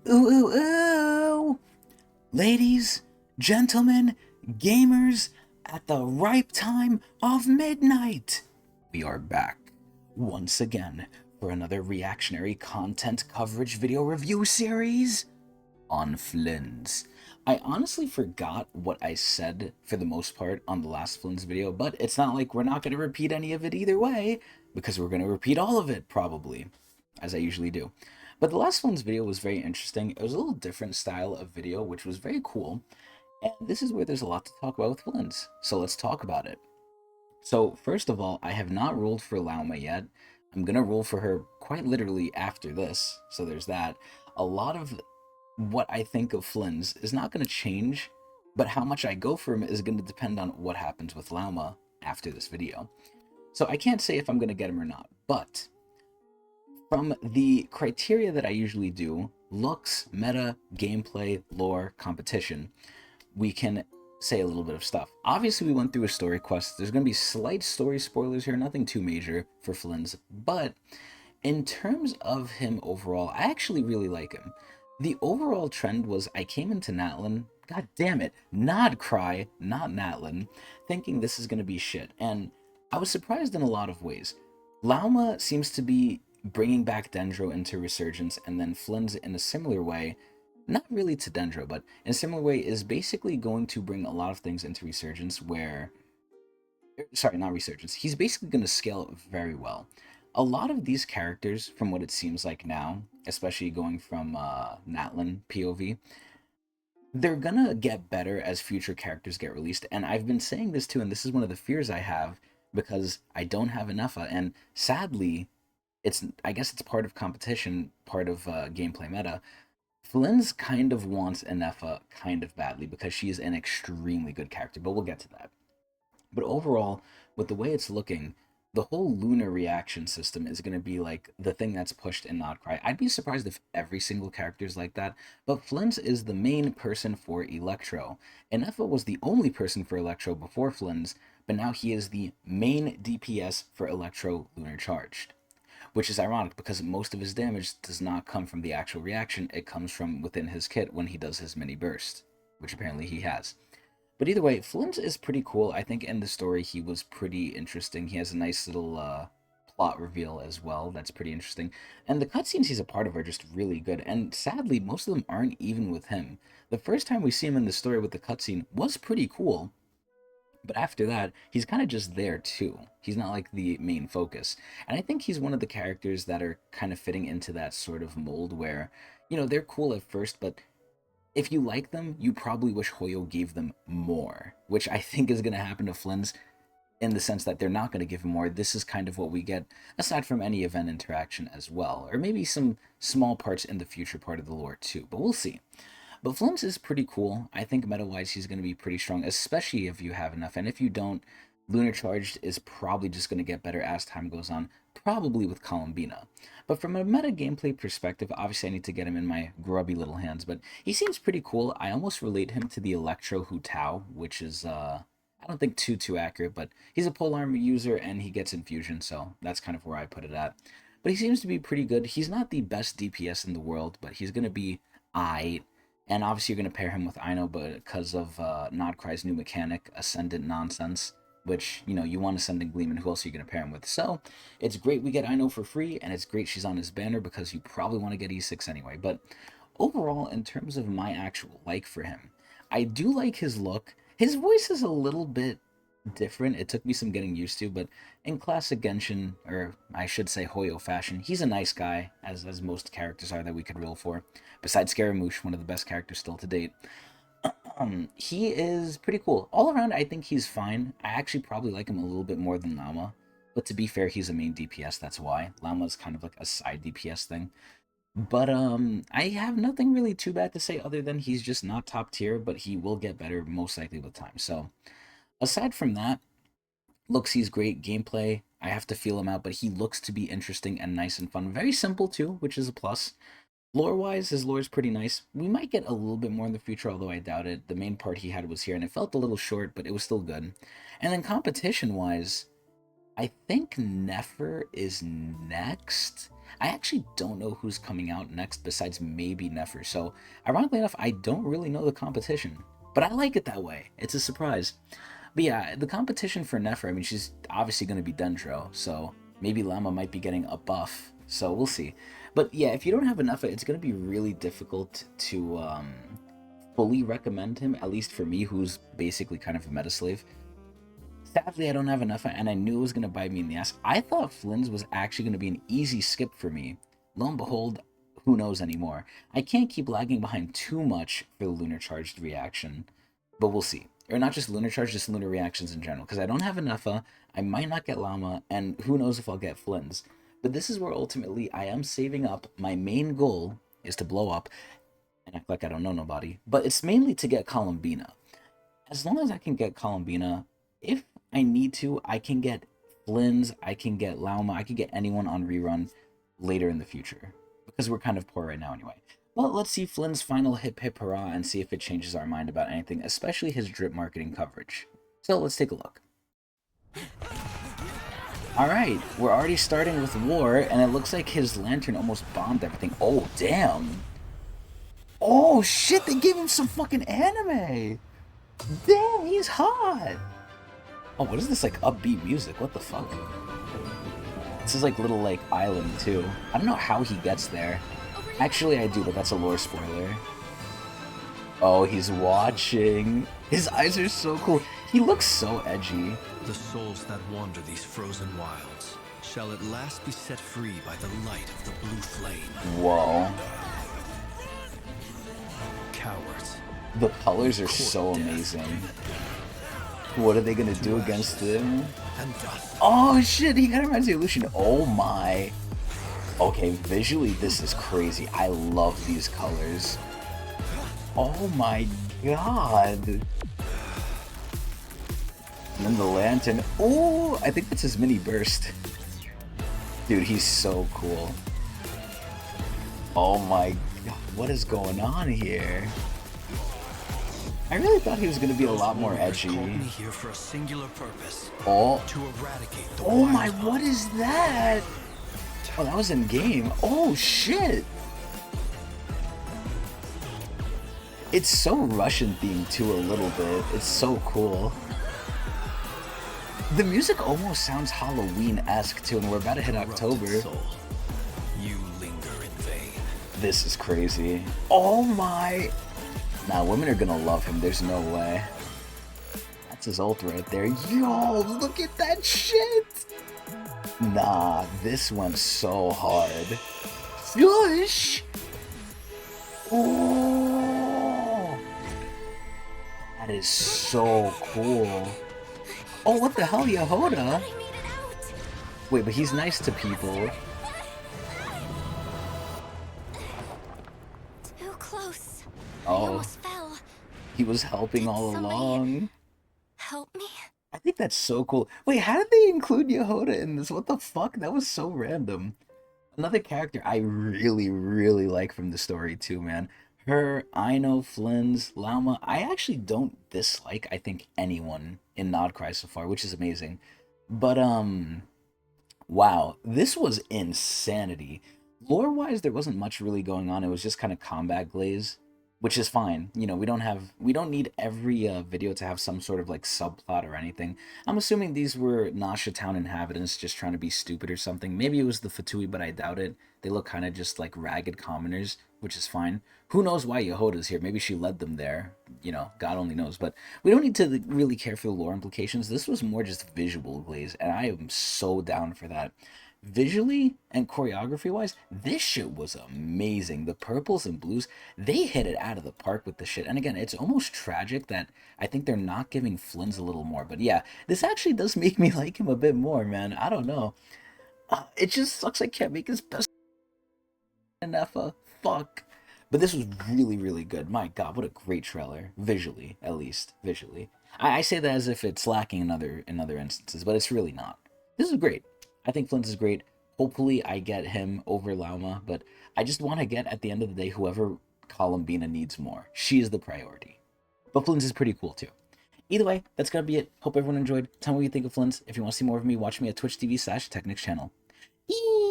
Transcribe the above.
Ooh, ooh, ooh! Ladies, gentlemen, gamers, at the ripe time of midnight, we are back once again for another reactionary content coverage video review series on Flins. I honestly forgot what I said for the most part on the last Flins video, but it's not like we're not going to repeat any of it either way, because we're going to repeat all of it, probably, as I usually do. But the last Flins video was very interesting. It was a little different style of video, which was very cool, and this is where there's a lot to talk about with Flins, so let's talk about it. So, first of all, I have not ruled for Lauma yet. I'm going to rule for her quite literally after this, so there's that. A lot of what I think of Flins is not going to change, but how much I go for him is going to depend on what happens with Lauma after this video. So I can't say if I'm going to get him or not, but from the criteria that I usually do, looks, meta, gameplay, lore, competition, we can say a little bit of stuff. Obviously, we went through a story quest. There's going to be slight story spoilers here, nothing too major for Flins, but in terms of him overall, I actually really like him. The overall trend was I came into Natlin, god damn it, Nodcry, not Natlin, thinking this is going to be shit, and I was surprised in a lot of ways. Lauma seems to be bringing back Dendro into Resurgence, and then Flins in a similar way, not really to Dendro, but in a similar way, is basically going to bring a lot of things into Resurgence where sorry, not Resurgence. He's basically going to scale it very well. A lot of these characters, from what it seems like now, especially going from Natlin POV, they're gonna get better as future characters get released. And I've been saying this too, and this is one of the fears I have because I don't have enough. And sadly, I guess it's part of competition, part of gameplay meta. Flynn's kind of wants Enefa kind of badly because she's an extremely good character, but we'll get to that. But overall, with the way it's looking, the whole lunar reaction system is going to be like the thing that's pushed in Nodcry. I'd be surprised if every single character is like that, but Flins is the main person for Electro. Enefa was the only person for Electro before Flins, but now he is the main DPS for Electro Lunar Charged. Which is ironic because most of his damage does not come from the actual reaction, it comes from within his kit when he does his mini burst, which apparently he has. But either way, Flint is pretty cool. I think in the story he was pretty interesting. He has a nice little plot reveal as well. That's pretty interesting. And the cutscenes he's a part of are just really good. And sadly, most of them aren't even with him. The first time we see him in the story with the cutscene was pretty cool. But after that, he's kind of just there too. He's not like the main focus. And I think he's one of the characters that are kind of fitting into that sort of mold where, you know, they're cool at first, but if you like them, you probably wish Hoyo gave them more, which I think is going to happen to Flins in the sense that they're not going to give him more. This is kind of what we get, aside from any event interaction as well, or maybe some small parts in the future part of the lore too, but we'll see. But Flins is pretty cool. I think meta-wise he's going to be pretty strong, especially if you have enough, and if you don't, Lunar Charged is probably just going to get better as time goes on, probably with Columbina. But from a meta gameplay perspective, obviously I need to get him in my grubby little hands, but he seems pretty cool. I almost relate him to the Electro Hu Tao, which is, I don't think too accurate, but he's a pole armor user and he gets infusion, so that's kind of where I put it at. But he seems to be pretty good. He's not the best DPS in the world, but he's going to be aight. And obviously you're going to pair him with Ino, but because of Nodcry's new mechanic, Ascendant Nonsense, which, you know, you want Ascendant Gleam, and who else are you going to pair him with? So, it's great we get Ino for free, and it's great she's on his banner because you probably want to get E6 anyway. But overall, in terms of my actual like for him, I do like his look. His voice is a little bit different. It took me some getting used to, but in classic Genshin, or I should say Hoyo fashion, he's a nice guy, as most characters are that we could roll for. Besides Scaramouche, one of the best characters still to date. He is pretty cool. All around, I think he's fine. I actually probably like him a little bit more than Llama. But to be fair, he's a main DPS, that's why. Llama's kind of like a side DPS thing. But I have nothing really too bad to say other than he's just not top tier, but he will get better most likely with time. So, aside from that, looks he's great. Gameplay, I have to feel him out, but he looks to be interesting and nice and fun. Very simple too, which is a plus. Lore-wise, his lore is pretty nice. We might get a little bit more in the future, although I doubt it. The main part he had was here, and it felt a little short, but it was still good. And then competition-wise, I think Nefer is next. I actually don't know who's coming out next besides maybe Nefer. So ironically enough, I don't really know the competition, but I like it that way. It's a surprise. But yeah, the competition for Nefer, I mean, she's obviously going to be Dendro, so maybe Llama might be getting a buff. So we'll see. But yeah, if you don't have enough, it's going to be really difficult to fully recommend him, at least for me, who's basically kind of a meta slave. Sadly, I don't have enough, and I knew it was going to bite me in the ass. I thought Flins was actually going to be an easy skip for me. Lo and behold, who knows anymore. I can't keep lagging behind too much for the Lunar Charged reaction, but we'll see. Or not just Lunar Charge, just Lunar reactions in general, because I don't have enough. I might not get Llama, and who knows if I'll get Flins. But this is where ultimately I am saving up. My main goal is to blow up and act like I don't know nobody, but it's mainly to get Columbina. As long as I can get Columbina, if I need to, I can get Flins, I can get Lauma, I can get anyone on rerun later in the future, because we're kind of poor right now anyway. Well, let's see Flynn's final hip hip hurrah and see if it changes our mind about anything, especially his drip marketing coverage. So let's take a look. Alright, we're already starting with war, and it looks like his lantern almost bombed everything. Oh, damn. Oh, shit, they gave him some fucking anime. Damn, he's hot. Oh, what is this, like, upbeat music? What the fuck? This is, like, little, like, island, too. I don't know how he gets there. Actually, I do, but that's a lore spoiler. Oh, he's watching. His eyes are so cool. He looks so edgy. The souls that wander these frozen wilds shall at last be set free by the light of the blue flame. Whoa. Cowards. The colors are so amazing. What are they gonna do against him? Oh shit, he kind of reminds me of Lucian. Oh my. Okay, visually this is crazy. I love these colors. Oh my god. And then the lantern. Oh, I think that's his mini burst. Dude, he's so cool. Oh my god, what is going on here? I really thought he was going to be a lot more edgy. Here for a singular purpose. Oh. To eradicate the oh my, what is that? Oh, that was in game. Oh shit. It's so Russian themed too a little bit. It's so cool. The music almost sounds Halloween-esque too, and we're about to hit October. You linger in vain. This is crazy. Oh my. Nah, women are gonna love him. There's no way. That's his ult right there. Yo, look at that shit. Nah, this went so hard. Shush. Oh, that is so cool. Oh, what the hell, Yehoda? Wait, but he's nice to people. Too close. Oh, I almost fell. he was helping all along. Help me. I think that's so cool. Wait, how did they include Yehoda in this? What the fuck? That was so random. Another character I really, really like from the story too, man. Her, Aino, Flins, Lauma. I actually don't dislike, I think, anyone in Nodcry so far, which is amazing. But, wow, this was insanity. Lore-wise, there wasn't much really going on. It was just kind of combat glaze, which is fine. You know, we don't need every video to have some sort of like subplot or anything. I'm assuming these were Nasha Town inhabitants just trying to be stupid or something. Maybe it was the Fatui, but I doubt it. They look kind of just like ragged commoners, which is fine. Who knows why Yehoda's here? Maybe she led them there. You know, God only knows. But we don't need to really care for the lore implications. This was more just visual glaze, and I am so down for that. Visually and choreography wise, this shit was amazing. The purples and blues, they hit it out of the park with the shit. And again, it's almost tragic that I think they're not giving Flins a little more. But yeah, this actually does make me like him a bit more, man. I don't know. It just sucks I can't make his best enough. Fuck. But this was really, really good. My god, what a great trailer. Visually, at least. Visually. I say that as if it's lacking in other instances, but it's really not. This is great. I think Flint is great. Hopefully I get him over Lauma, but I just want to get, at the end of the day, whoever Columbina needs more. She is the priority. But Flint is pretty cool too. Either way, that's going to be it. Hope everyone enjoyed. Tell me what you think of Flint. If you want to see more of me, watch me at Twitch TV/Tecnics channel. Eee!